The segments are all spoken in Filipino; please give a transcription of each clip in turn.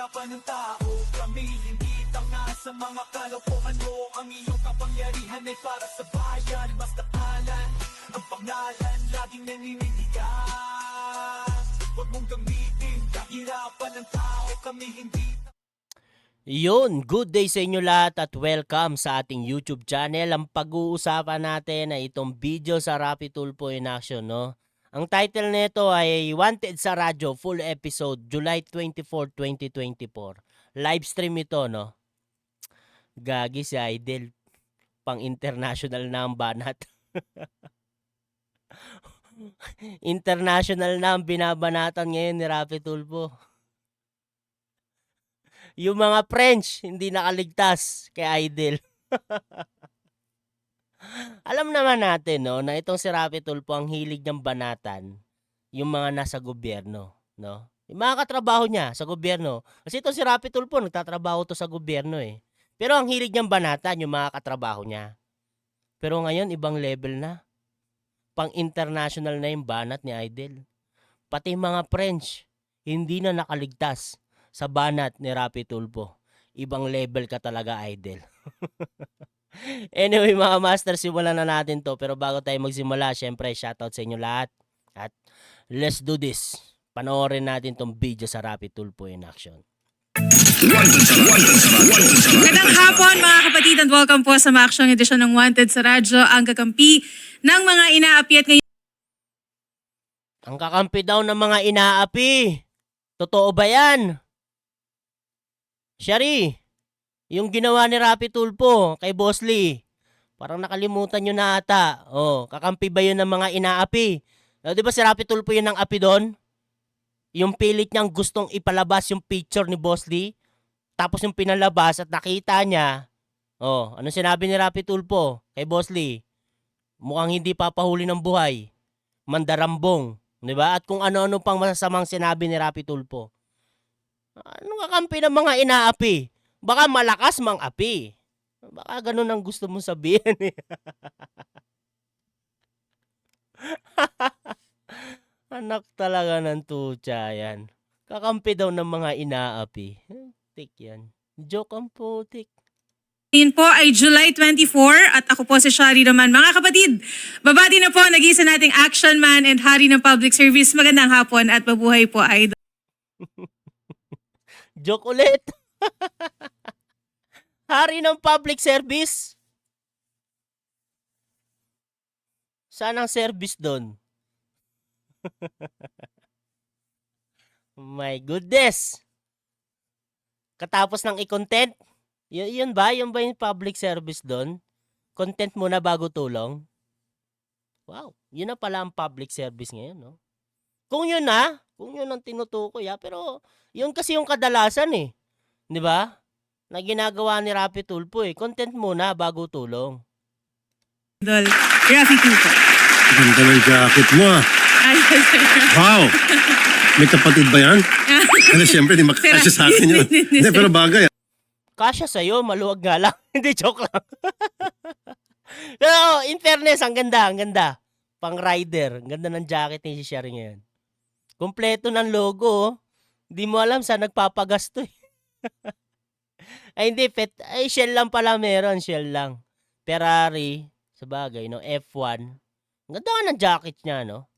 kahirapan ng tao. Kami hindi tanga sa mga kalokohan mo. Ang iyong kapangyarihan ay para sa bayan. Basta kalan, ang pangalan laging naninindigan. Huwag mong gamitin kahirapan ng tao. Kami hindi. Yun, good day sa inyo lahat at welcome sa ating YouTube channel. Ang pag-uusapan natin ay itong video sa Rapi Tulfo in Action, no? Ang title nito ay Wanted sa Radyo, full episode, July 24, 2024. Live stream ito, no? Gagi si Idol, pang international na ang banat. International na ang binabanatan ngayon ni Rapi Tulfo. Yung mga French, hindi nakaligtas kay Idol. Alam naman natin, no, na itong si Rapi Tulfo ang hilig niyang banatan yung mga nasa gobyerno, no? Yung mga katrabaho niya sa gobyerno. Kasi itong si Rapi Tulfo, nagtatrabaho to sa gobyerno eh. Pero ang hilig niyang banatan yung mga katrabaho niya. Pero ngayon, ibang level na. Pang-international na yung banat ni Idol. Pati mga French, hindi na nakaligtas sa banat ni Rapi Tulfo. Ibang level ka talaga, Idol. Anyway, mga master, simulan na natin to. Pero bago tayo magsimula, syempre, shoutout sa inyo lahat. At let's do this. Panoorin natin tong video sa Rapi Tulfo in Action. Magandang hapon mga kapatid and welcome po sa maaksyon edisyon ng Wanted sa Radyo, ang kakampi ng mga inaapi at ngayon. Ang kakampi daw ng mga inaapi. Totoo ba yan? Shari, yung ginawa ni Rapi Tulfo kay Boss Lee, parang nakalimutan nyo na ata. Oh, kakampi ba yun ng mga inaapi? Di ba si Rapi Tulfo yun ang api doon? Yung pilit niyang gustong ipalabas yung picture ni Boss Lee, tapos yung pinalabas at nakita niya, oh, ano sinabi ni Rapi Tulfo kay Boss Lee? Mukhang hindi papahuli ng buhay. Mandarambong. Di ba? At kung ano-ano pang masasamang sinabi ni Rapi Tulfo. Anong kakampi ng mga inaapi? Baka malakas mang api. Baka ganun ang gusto mong sabihin. Anak talaga ng tutya yan. Kakampi daw ng mga inaapi. Tik yan. Joke ang putik. Ngayon po ay July 24 at ako po si Shari naman. Mga kapatid, babati na po nag-iisa nating action man and hari ng public service. Magandang hapon at mabuhay po, idol. Joke ulit. Hari ng public service. Saan ang service doon? My goodness. Katapos ng i-content, yun ba? Yun ba yung public service doon? Content muna bago tulong? Wow, yun na pala ang public service ngayon, no? Kung yun ang tinutukoy, pero yun kasi yung kadalasan eh. Di ba? Na ginagawa ni Rapi Tulfo eh. Content muna bago tulong. Idol, Rafi Tulfo. Ganda ng jacket mo ah. Wow! May kapatid ba yan? Ano, siyempre, di makakasya sa akin yun. Hindi, pero bagay. Kasya sa'yo, maluwag nga lang. Hindi, joke lang. Pero in fairness, ang ganda, ang ganda. Pang rider, ang ganda ng jacket ni si Shari ngayon. Kompleto ng logo. Hindi mo alam saan nagpapagasto eh. Ay hindi, ay Shell lang pala meron, Shell lang. Ferrari, sabagay, no? F1. Ang ganda nga ng jacket niya, no?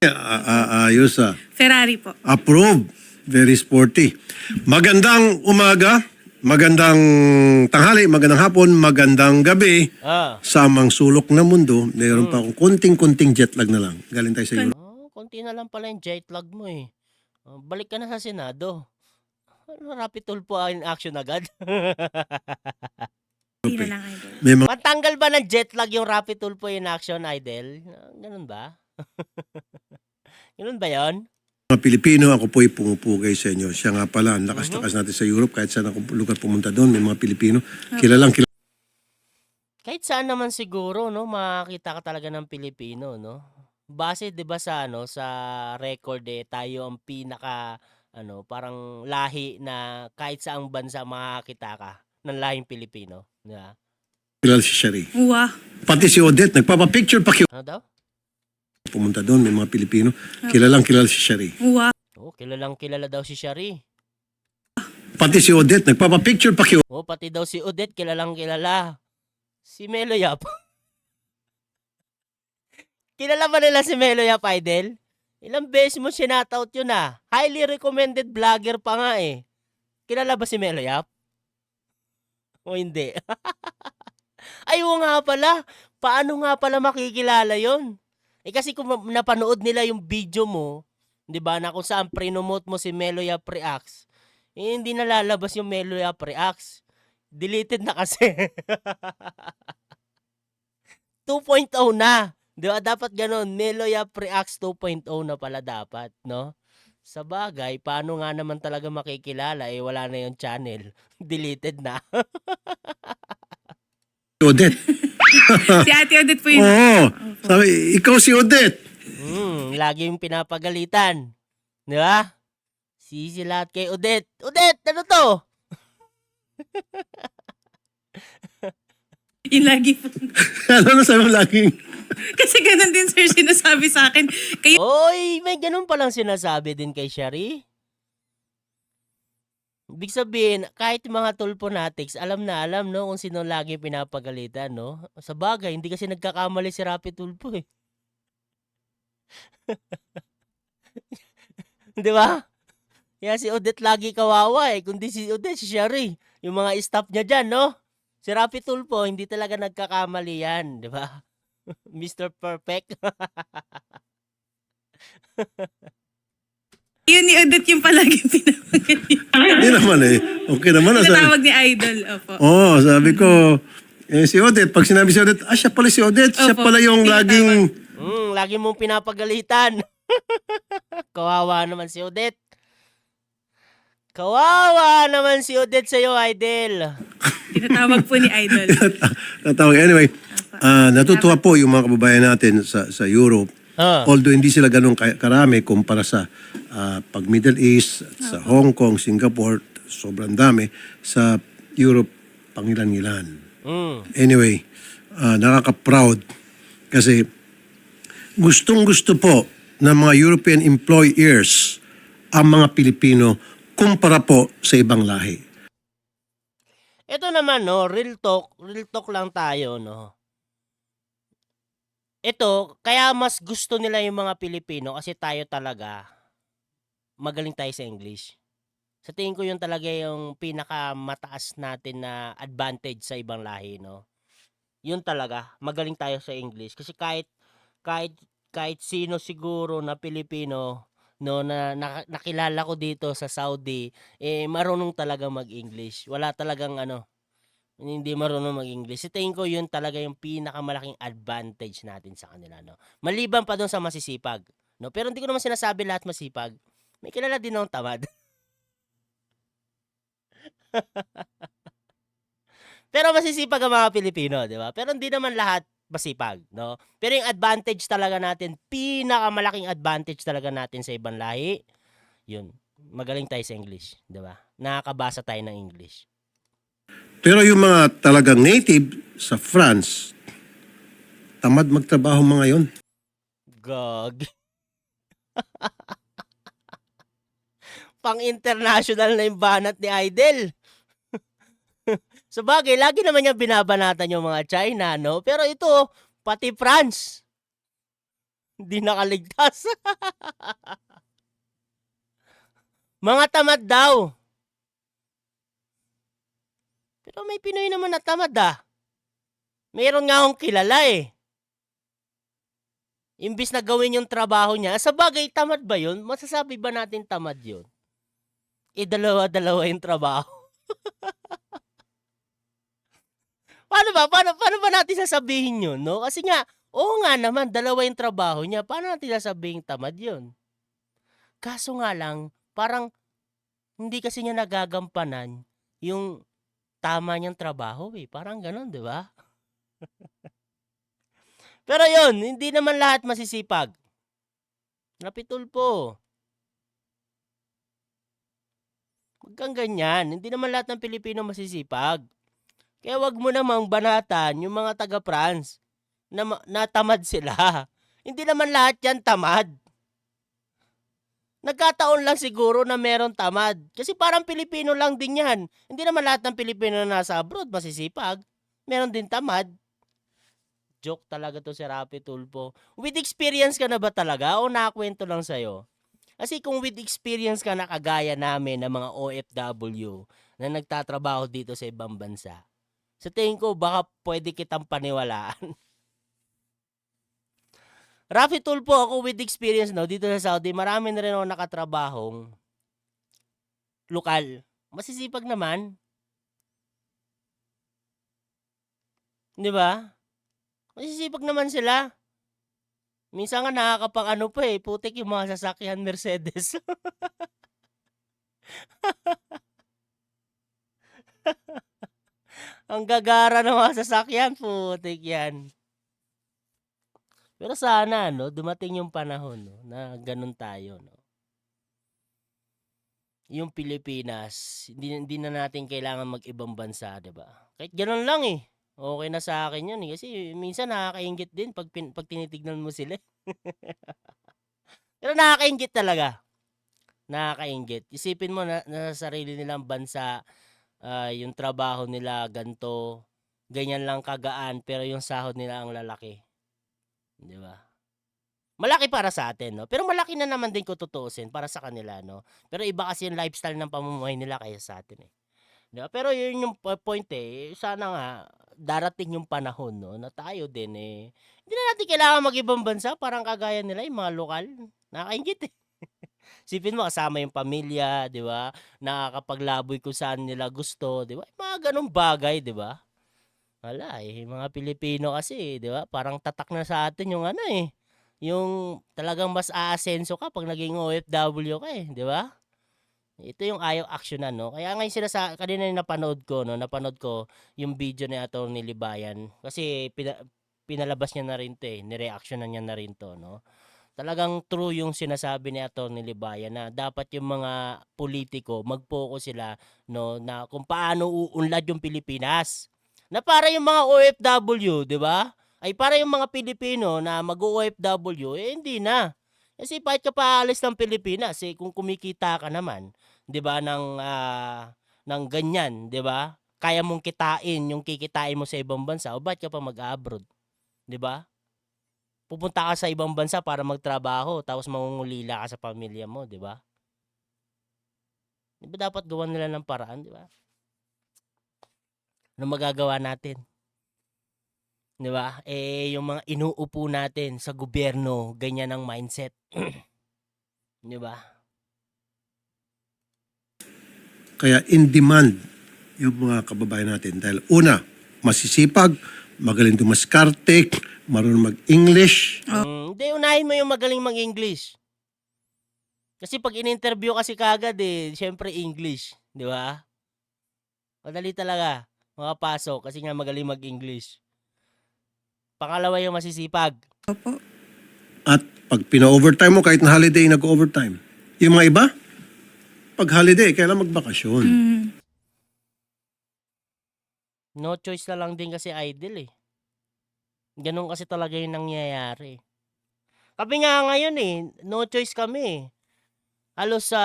Ayos ah. Ferrari po. Approve. Very sporty. Magandang umaga, magandang tanghali, magandang hapon, magandang gabi. Sa amang sulok na mundo, mayroon pa akong konting-konting jet lag na lang. Galing tayo sa Europe. Konti na lang pala yung jet lag mo eh. Balik ka na sa Senado. Rapi Tulfo in action agad. Hindi na lang, idol. May mga Matanggal ba ng jet lag yung Rapi Tulfo in action, Idol? Ganun ba? Ganun ba yon? Pilipino, ako po'y pumupugay sa inyo. Siya nga pala, ang lakas-lakas natin sa Europe, kahit saan ako lugar pumunta doon, may mga Pilipino. Kilalang kilala. Kahit saan naman siguro, no, makakita ka talaga ng Pilipino, no? Base 'di ba sa sa record tayo ang pinaka parang lahi na kahit saang bansa makakita ka ng lahing Pilipino, 'di ba? Kilala si Shari. Wow. Pati si Odette, nagpapapicture pa Ano daw? pumunta doon, may mga Pilipino. Kilalang kilala si Shari. Wow. Kilalang kilala daw si Shari. Pati si Odette, nagpapapicture pa kay Oh, pati daw si Odette, kilalang kilala. Si Melo Yap. Kilala ba nila si Melo Yap, Idol? Ilang beses mo sinataut yun ah. Highly recommended vlogger pa nga eh. Kilala ba si Melo Yap? O hindi? Ay, oo nga pala. Paano nga pala makikilala yon? Eh kasi kung napanood nila yung video mo, 'di ba, na kung saan prinomote mo si Melo Yap Reacts, eh, hindi na lalabas yung Melo Yap Reacts. Deleted na kasi. 2.0 na. 'Di ba? Dapat ganun. Melo Yap Reacts 2.0 na pala dapat, no? Sa bagay, paano nga naman talaga makikilala eh wala na yung channel. Deleted na. Odette. Si Ate Odette po yun. Oo. Sabi, ikaw si Odette. Lagi yung pinapagalitan. Di ba? Sisi lahat kay Odette. Odette, ano to? Yung lagi po. Ano na sabi mo laging? Kasi ganun din, sir, sinasabi sa akin. Kayo Oy, may ganun palang sinasabi din kay Shari. Ibig sabihin, kahit mga tulpo natics, alam na alam, no, kung sino lagi pinapagalitan, no? Sa bagay, hindi kasi nagkakamali si Rapi Tulpo, eh. Di ba? Kaya si Odette lagi kawawa, eh. Kundi si Odette, si Shari. Yung mga staff niya dyan, no? Si Rapi Tulpo, hindi talaga nagkakamali yan, di ba? Mr. Perfect. yun ni Odette yung palagi pinapagaling. Hindi naman eh. Okay naman. Tinatawag ni Idol. Opo. Oo, sabi ko, si Odette, pag sinabi si Odette, siya pala si Odette, siya Opo, pala yung laging... Lagi mong pinapagalitan. Kawawa naman si Odette. Kawawa naman si Odette sa'yo, Idol. Tinatawag po ni Idol. Natawag. Anyway, natutuwa po yung mga kababayan natin sa Europe. Although hindi sila ganun karami kumpara sa pag Middle East, sa Hong Kong, Singapore, sobrang dami. Sa Europe, pangilan-ngilan. Anyway, nakaka-proud kasi gustong-gusto po ng mga European employers ang mga Pilipino kumpara po sa ibang lahi. Ito naman, no, real talk lang tayo, no. Ito, kaya mas gusto nila yung mga Pilipino kasi tayo talaga, magaling tayo sa English. Sa tingin ko yun talaga yung pinakamataas natin na advantage sa ibang lahi, no. Yun talaga, magaling tayo sa English. Kasi kahit sino siguro na Pilipino, no, na nakilala ko dito sa Saudi, eh marunong talaga mag-English. Wala talagang hindi marunong mag-English. Tingin ko yun talaga yung pinakamalaking advantage natin sa kanila, no. Maliban pa doon sa masisipag, no. Pero hindi ko naman sinasabi lahat masipag. May kilala din akong tamad. Pero masisipag ang mga Pilipino, di ba? Pero hindi naman lahat masipag, no? Pero yung advantage talaga natin, pinakamalaking advantage talaga natin sa ibang lahi, yun, magaling tayo sa English, di ba? Nakakabasa tayo ng English. Pero yung mga talagang native sa France, tamad magtrabaho mga yon. Gag. Pang-international na yung banat ni Idol. Sa bagay, lagi naman niya binabanatan yung mga China, no? Pero ito, pati France, hindi nakaligtas. Mga tamad daw. Pero may Pinoy naman na tamad, ah. Meron nga akong kilala, eh. Imbis na gawin yung trabaho niya, sa bagay, tamad ba yun? Masasabi ba natin tamad yun? Dalawa-dalawa yung trabaho. Paano ba natin sasabihin yun, no? Kasi nga, oo nga naman, dalawa yung trabaho niya. Paano natin sasabihin tamad yun? Kaso nga lang, parang hindi kasi niya nagagampanan yung tama niyang trabaho, eh. Parang ganun, di ba? Pero yun, hindi naman lahat masisipag. Napitulpo. Huwag kang ganyan. Hindi naman lahat ng Pilipino masisipag. Kaya wag mo namang banatan yung mga taga-France na tamad sila. Hindi naman lahat yan tamad. Nagkataon lang siguro na meron tamad. Kasi parang Pilipino lang din yan. Hindi naman lahat ng Pilipino na nasa abroad masisipag. Meron din tamad. Joke talaga to si Rapi Tulfo. With experience ka na ba talaga o nakakwento lang sa'yo? Kasi kung with experience ka na kagaya namin ng mga OFW na nagtatrabaho dito sa ibang bansa, sa tingin ko baka pwede kitang paniwalaan. Rafi Tulfo, ako with experience no, dito sa Saudi, marami na rin ako nakatrabahong lokal. Masisipag naman. Di ba? Masisipag naman sila. Minsan nga nakakapang ano pa eh, putik yung mga sasakyan Mercedes. Ang gagara ng mga sasakyan, putik yan. Pero sana, no, dumating yung panahon, no, na ganun tayo, no. Yung Pilipinas, hindi na natin kailangan mag-ibang bansa, 'di ba? Kahit ganun lang eh. Okay na sa akin 'yun eh. Kasi minsan nakakainggit din pag tinitignan mo sila. Pero nakakainggit talaga. Nakakainggit. Isipin mo na sa sarili nilang bansa, yung trabaho nila ganto, ganyan lang kagaan, pero yung sahod nila ang lalaki. 'Di ba? Malaki para sa atin, no? Pero malaki na naman din kung tutuusin para sa kanila, no? Pero iba kasi yung lifestyle ng pamumuhay nila kaysa sa atin, eh. 'Di ba? Pero yun yung point, eh. Sana nga darating yung panahon, no, na tayo din, eh, hindi na natin kailangan mag-ibang bansa parang kagaya nila, yung mga lokal. Nakakainggit, eh. Isipin mo kasama yung pamilya, 'di ba? Nakakapaglaboy kung saan nila gusto, 'di ba? Yung mga ganung bagay, 'di ba? Wala, eh, yung mga Pilipino kasi, 'di ba? Parang tatak na sa atin yung ano, eh, yung talagang mas aasenso ka pag naging OFW ka, eh, 'di ba? Ito yung ayaw aksyonan, no? Kaya ngayon sila sa kanina yung napanood ko, no? Napanood ko yung video ni Atty. Libayan kasi pinalabas niya na rin 'to, eh, nireaksyonan niya na rin 'to, no? Talagang true yung sinasabi ni Atty. Libayan na dapat yung mga politiko mag-focus sila, no, na kung paano uunlad yung Pilipinas. Na para yung mga OFW, 'di ba? Ay para yung mga Pilipino na mag-OFW, eh hindi na. Kasi bakit ka paalis ng Pilipinas eh kung kumikita ka naman, 'di ba, ng ganyan, 'di ba? Kaya mong kitain yung kikitain mo sa ibang bansa, o bakit ka pa mag-abroad, 'di ba? Pupunta ka sa ibang bansa para magtrabaho tapos mangungulila ka sa pamilya mo, 'di ba? 'Di ba dapat gawan nila ng paraan, 'di ba? Ano magagawa natin? 'Di ba? Eh yung mga inuupo natin sa gobyerno, ganyan ang mindset. 'Di ba? Kaya in demand yung mga kababayan natin. Dahil una, masisipag, magaling dumaskarte, marunong mag-English. Hindi, unahin mo yung magaling mag-English. Kasi pag in-interview kasi kagad eh, syempre English, 'di ba? Madali talaga makapasok kasi nga magaling mag-English. Pangalawa yung masisipag. Opo. At pag pina-overtime mo, kahit na holiday, nag-overtime. Yung mga iba, pag holiday, kailan magbakasyon. No choice na lang din kasi idle eh. Ganun kasi talaga yung nangyayari. Kami nga ngayon eh, no choice kami eh. Halos sa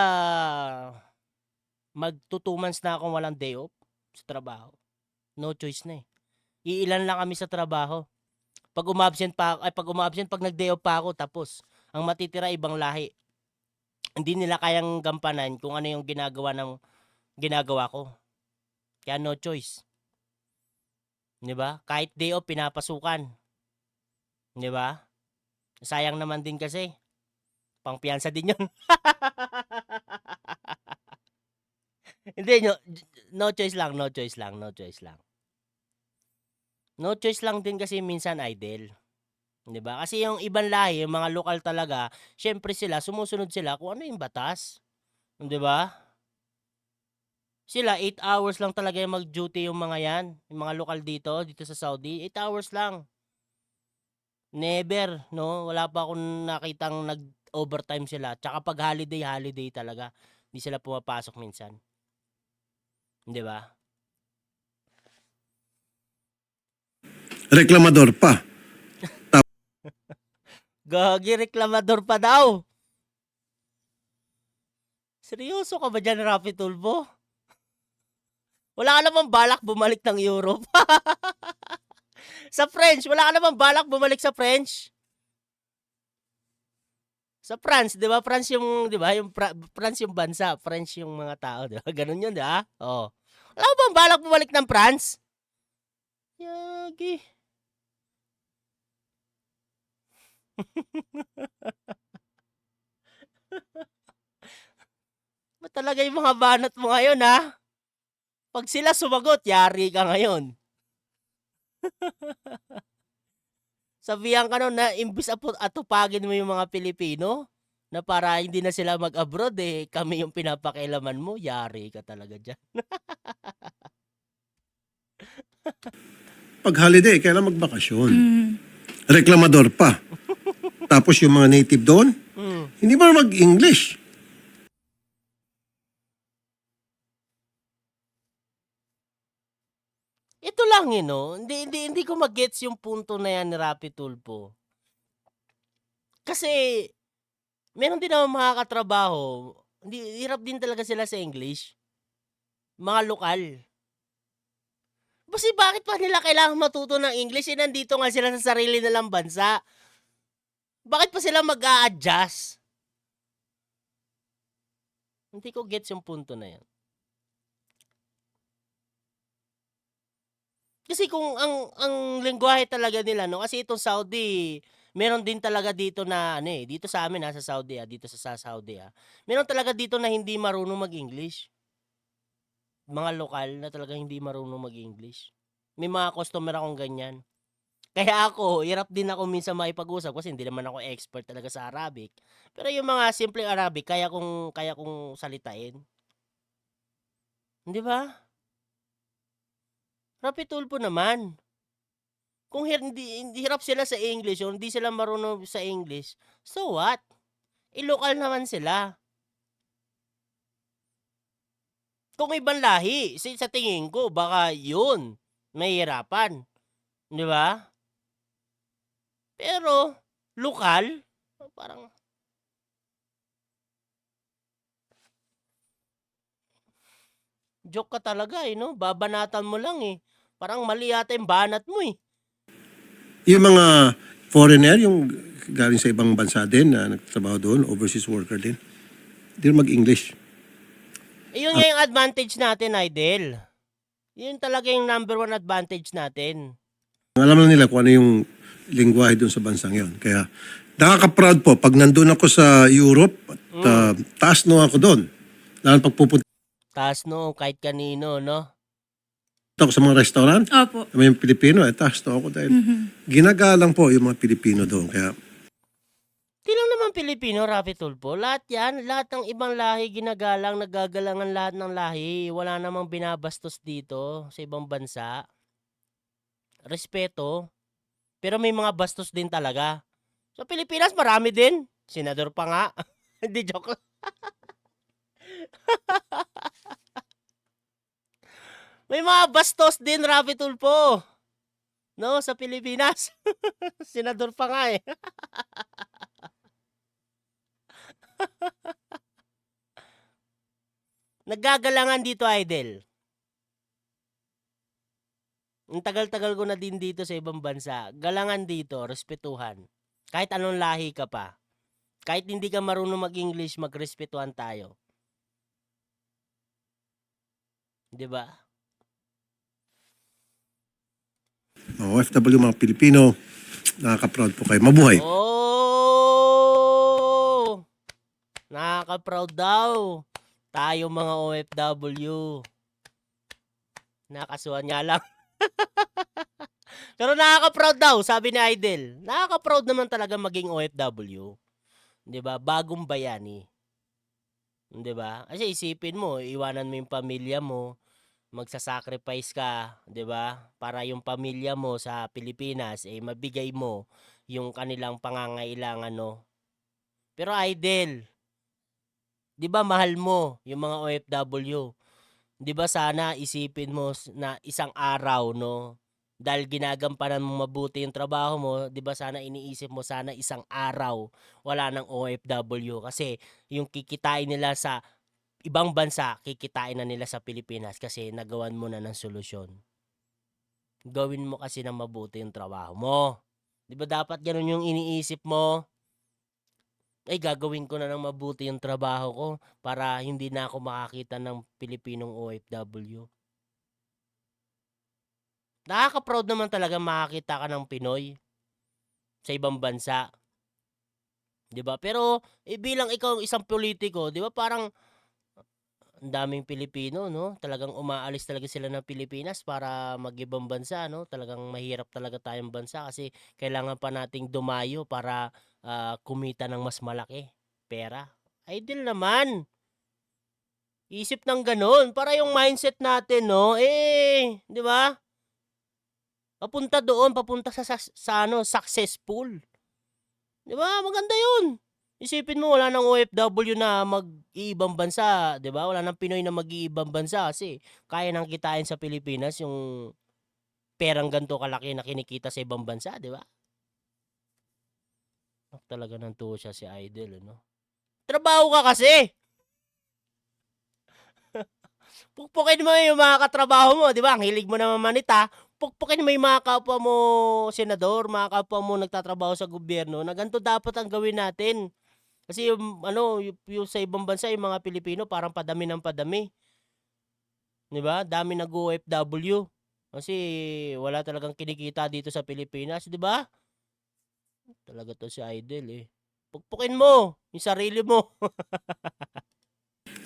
mag-2 months na akong walang day off sa trabaho. No choice na eh. Iilan lang kami sa trabaho. Pag umabsent pag nag-day off pa ako, tapos ang matitira ibang lahi. Hindi nila kayang gampanan kung ano yung ginagawa ko. Kaya no choice. 'Di ba? Kahit day off pinapasukan. 'Di ba? Sayang naman din kasi. Pangpiyansa din 'yun. Hindi, no choice lang, no choice lang, no choice lang. No choice lang din kasi minsan idle. 'Di ba? Kasi yung ibang lahi, yung mga lokal talaga, syempre sila sumusunod sila kung ano yung batas. 'Di ba? Sila 8 hours lang talaga yung mag-duty yung mga 'yan, yung mga lokal dito sa Saudi, 8 hours lang. Never, no? Wala pa akong nakitang nag-overtime sila. Tsaka pag holiday talaga. Hindi sila pumapasok minsan. 'Di ba? Reklamador pa. Gagi, reklamador pa daw. Seryoso ka ba dyan, Rapi Tulfo? Wala ka namang balak bumalik ng Europe. Sa French, wala ka namang balak bumalik sa French. Sa France, 'di ba? France yung, 'di ba? Yung France yung bansa, French yung mga tao, 'di ba? Ganun 'yun, 'di ba? Oh. Wala ka bang balak bumalik ng France? Yagi. Ba talaga yung mga banat mo ngayon, ha? Pag sila sumagot, yari ka ngayon. Sabihan ka nun na imbis atupagin mo yung mga Pilipino na para hindi na sila mag-abroad, kami yung pinapakialaman mo, yari ka talaga dyan. Pag holiday, kailan magbakasyon? Reklamador pa. Tapos yung mga native doon, hindi ba mag-English? Ito lang hindi ko mag-gets yung punto na yan ni Rapi Tulfo. Kasi meron din naman makakatrabaho, hirap din talaga sila sa English. Mga lokal. Kasi bakit pa nila kailangan matuto ng English? Nandito nga sila sa sarili nilang bansa. Bakit pa sila mag-a-adjust? Hindi ko gets yung punto na yan. Kasi kung ang lengguwahe talaga nila, no? Kasi itong Saudi, meron din talaga dito na, dito sa amin, sa Saudi, dito sa Saudi, meron talaga dito na hindi marunong mag-English. Mga lokal na talaga hindi marunong mag-English. May mga customer akong ganyan. Kaya ako, hirap din ako minsan makipag-usap kasi hindi naman ako expert talaga sa Arabic. Pero yung mga simpleng Arabic, kaya kong salitain. Di ba? Rapi Tulfo naman. Kung hindi hirap sila sa English o hindi sila marunong sa English, so what? Ilokal naman sila. Kung ibang lahi, sa tingin ko, baka yun, mahihirapan. Di ba? Pero, lokal, parang, joke ka talaga no? Babanatan mo lang Parang mali yata yung banat mo Yung mga foreigner, yung galing sa ibang bansa din na nagtatrabaho doon, overseas worker din, hindi mag-English. Yun nga yung advantage natin, Idol. Yun talaga yung number 1 advantage natin. Alam na nila kung ano yung lingwahe doon sa bansang yon. Kaya nakaka-proud po pag nandun ako sa Europe at taas no ako doon. Lalo pag pupunta Taas kahit kanino, no? ako sa mga restaurant, Opo. may Pilipino, taas no ako dahil ginagalang po yung mga Pilipino doon. Kaya Di lang naman Pilipino, Rapi Tulfo. Lahat yan, lahat ng ibang lahi ginagalang, nagagalangan lahat ng lahi. Wala namang binabastos dito sa ibang bansa. Respeto. Pero may mga bastos din talaga. Sa Pilipinas, marami din. Senador pa nga. Hindi, joke lang. May mga bastos din, Rapi Tulfo. No, sa Pilipinas. Senador pa nga Naggagalangan dito, Idol. Ang tagal-tagal ko na din dito sa ibang bansa. Galangan dito, respetuhan. Kahit anong lahi ka pa. Kahit hindi ka marunong mag-English, magrespetuhan tayo. 'Di ba? OFW, mga Pilipino, nakaka-proud po kayo. Mabuhay. Oh! Nakaka-proud daw. Tayo mga OFW. Nakasuhan nga lang. Pero nakaka-proud daw, sabi ni Idol. Nakaka-proud naman talaga maging OFW. 'Di ba? Bagong bayani. 'Di ba? Kasi isipin mo, iwanan mo yung pamilya mo, magsasacrifice ka, 'di ba? Para yung pamilya mo sa Pilipinas mabigay mo yung kanilang pangangailangan, no. Pero Idol, 'di ba mahal mo yung mga OFW? 'Di ba sana isipin mo na isang araw, no, dahil ginagampanan mo mabuti yung trabaho mo, 'di ba sana iniisip mo sana isang araw wala ng OFW kasi yung kikitain nila sa ibang bansa, kikitain na nila sa Pilipinas kasi nagawan mo na ng solusyon. Gawin mo kasi ng mabuti yung trabaho mo. Di ba dapat ganun yung iniisip mo? Ay, gagawin ko na ng mabuti yung trabaho ko para hindi na ako makakita ng Pilipinong OFW. Nakaka-proud naman talaga makakita ka ng Pinoy sa ibang bansa. 'Di ba? Pero bilang ikaw isang politiko, 'di ba parang ang daming Pilipino, no? Talagang umaalis talaga sila ng Pilipinas para mag-ibang bansa, no? Talagang mahirap talaga tayong bansa kasi kailangan pa nating dumayo para kumita ng mas malaki pera. Idol naman. Isip ng ganun para yung mindset natin, no? 'di ba? Papunta doon, papunta sa successful. 'Di ba? Maganda 'yun. Isipin mo wala nang OFW na mag-iibang bansa, 'di ba? Wala nang Pinoy na mag-iibang bansa kasi kaya nang kitain sa Pilipinas yung perang ganito kalaki na kinikita sa ibang bansa, 'di ba? Talaga nang tuwa siya si Idol, ano? Trabaho ka kasi. Pukpukin mo yung mga katrabaho mo, 'di ba? Ang hilig mo naman manita. Pukpukin mo yung mga kapwa mo senador, mga kapwa mo nagtatrabaho sa gobyerno na ganito dapat ang gawin natin. Kasi yung sa ibang bansa, yung mga Pilipino parang padami ng padami. 'Di ba? Dami nag-OFW. Kasi wala talagang kinikita dito sa Pilipinas, 'di ba? Talaga to si Idol eh. Pukpukin mo yung sarili mo.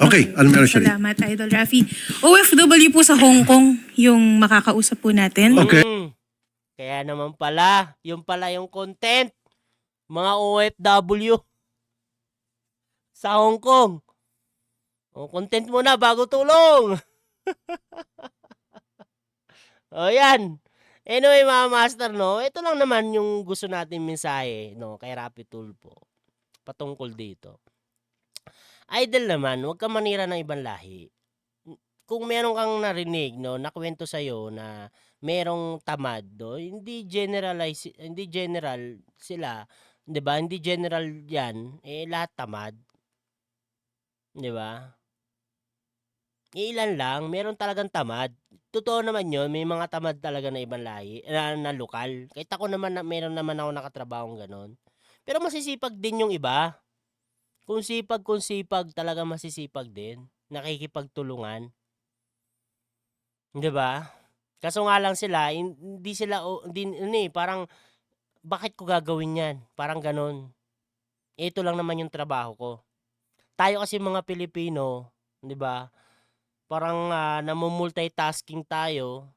Okay, ano meron siya? Salamat, Idol Rafi. OFW po sa Hong Kong yung makakausap po natin. Okay. Kaya naman pala, yung content. Mga OFW sa Hong Kong. O, content muna bago tulong. O, yan. Anyway, mga master, no? Ito lang naman yung gusto natin mensahe, no? Kay Rapi Tulfo. Patungkol dito. Idol naman, huwag ka manira ng ibang lahi. Kung meron kang narinig, no, nakwento sa'yo na merong tamad, no, hindi general sila, 'di ba? Hindi general 'yan, lahat tamad. 'Di ba? Ilan lang, meron talagang tamad. Totoo naman 'yon, may mga tamad talaga na ibang lahi, na lokal. Kahit ako naman meron naman ako nakatrabahong gano'n. Pero masisipag din yung iba. Kung sipag, talaga masisipag din. Nakikipagtulungan. 'Di ba? Kaso nga lang sila, parang, bakit ko gagawin yan? Parang ganon. Ito lang naman yung trabaho ko. Tayo kasi mga Pilipino, 'di ba? Parang namumultitasking tayo.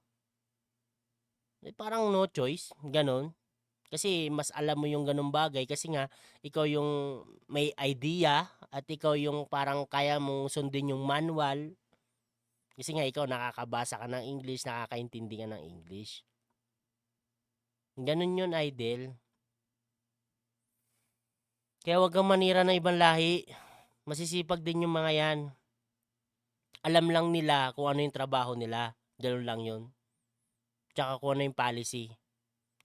Parang no choice, ganon. Kasi mas alam mo yung ganung bagay kasi nga ikaw yung may idea at ikaw yung parang kaya mong sundin yung manual. Kasi nga ikaw nakakabasa ka ng English, nakakaintindi ka ng English. Ganun yun, Idol. Kaya wag kang manira ng ibang lahi. Masisipag din yung mga yan. Alam lang nila kung ano yung trabaho nila. Ganun lang yun. Tsaka kung ano yung policy.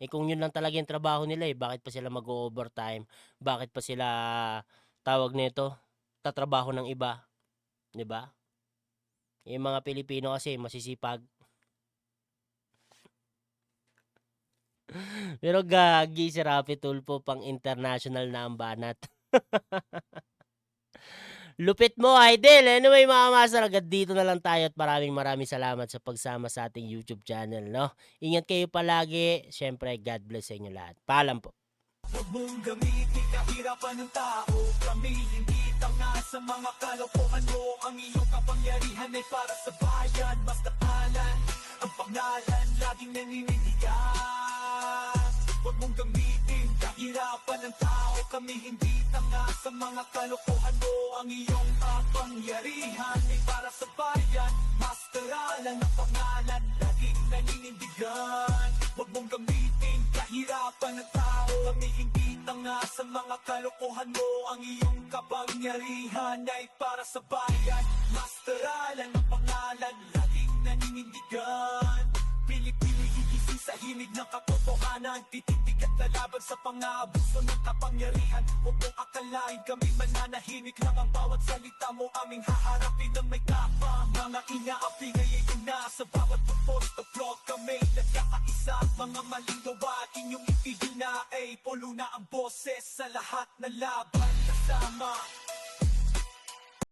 Kung yun lang talaga yung trabaho nila bakit pa sila mag-overtime? Bakit pa sila, tawag nito, tatrabaho ng iba? 'Di ba? Yung mga Pilipino kasi masisipag. Pero gagi si Rapi Tulfo pang international na ang banat. Lupit mo, Idol. Anyway, mga master, agad dito na lang tayo at maraming salamat sa pagsama sa ating YouTube channel, no? Ingat kayo palagi. Siyempre, God bless sa inyo lahat. Paalam po. Huwag mong gamitin kahirapan ng tao. Kami hindi tanga sa mga kalokohan mo. Ang iyong kapangyarihan ay para sa bayan. Basta alan, ang pangalan laging naninindigan. Huwag mong gamitin kahirapan ng tao. Kami hindi tanga sa mga kalokohan mo. Ang iyong kapangyarihan ay para sa bayan. Masteralan ang pangalan laging naninindigan. Huwag mong gamitin kahirapan ng tao. Kami hindi tanga sa mga kalokohan mo. Ang iyong kapangyarihan ay para sa bayan. Masteralan ang pangalan laging naninindigan. Pili-pili higising sa himig ng katotohanan. Tititig at Lalaban sa pang-aabuso ng kapangyarihan. Huwag mong akalain kami mananahimik lang. Ang bawat salita mo aming haharapin ng may kapang. Mga inaapi ngayon na sa bawat post of vlog kami nagkakaisa. Mga maling gawa inyong ipihina ay pulo na ang boses sa lahat na laban kasama.